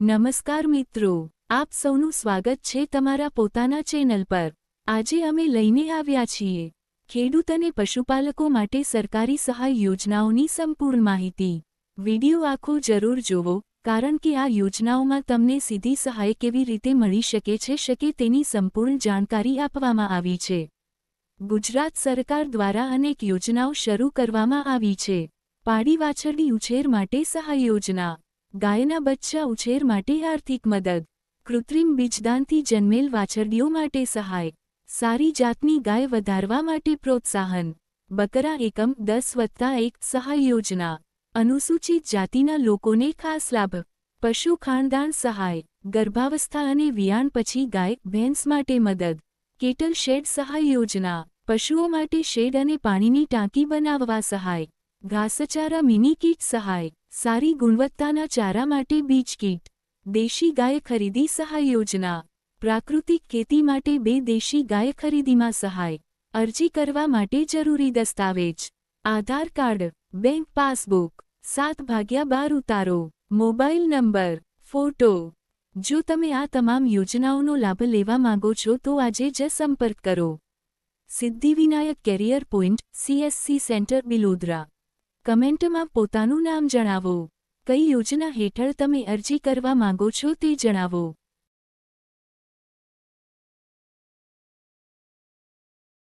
નમસ્કાર મિત્રો, આપ સૌનું સ્વાગત છે તમારા પોતાના ચેનલ પર। આજે અમે લઈને આવ્યા છીએ ખેડૂત અને પશુપાલકો માટે સરકારી સહાય યોજનાઓની સંપૂર્ણ માહિતી। વિડિયો આખો જરૂર જોવો, કારણ કે આ યોજનાઓમાં તમને સીધી સહાય કેવી રીતે મળી શકે છે તેની સંપૂર્ણ જાણકારી આપવામાં આવી છે। ગુજરાત સરકાર દ્વારા અનેક યોજનાઓ શરૂ કરવામાં આવી છે। પાડી વાછરડી ઉછેર માટે સહાય યોજના, ગાયના બચ્ચા ઉછેર માટે આર્થિક મદદ, કૃત્રિમ બીજદાનથી જન્મેલ વાછરડીઓ માટે સહાય, સારી જાતની ગાય વધારવા માટે પ્રોત્સાહન, બકરા એકમ 10+1 સહાય યોજના, અનુસૂચિત જાતિના લોકોને ખાસ લાભ, પશુ ખાણદાણ સહાય, ગર્ભાવસ્થા અને વિયાણ પછી ગાય ભેંસ માટે મદદ, કેટલ શેડ સહાય યોજના, પશુઓ માટે શેડ અને પાણીની ટાંકી બનાવવા સહાય, ઘાસચારા મિની કીટ સહાય, સારી ગુણવત્તાના ચારા માટે બીજ કીટ, દેશી ગાય ખરીદી સહાય યોજના, પ્રાકૃતિક ખેતી માટે 2 દેશી ગાય ખરીદીમાં સહાય, અરજી કરવા માટે જરૂરી દસ્તાવેજ, આધાર કાર્ડ, બેંક પાસબુક, 7/12 ઉતારો, મોબાઈલ નંબર, ફોટો। જો તમે આ તમામ યોજનાઓનો લાભ લેવા માંગો છો તો આજે જ સંપર્ક કરો। Siddhivinayak career point CSC centre Bilodara. કમેન્ટમાં પોતાનું નામ જણાવો। કઈ યોજના હેઠળ તમે અરજી કરવા માંગો છો તે જણાવો।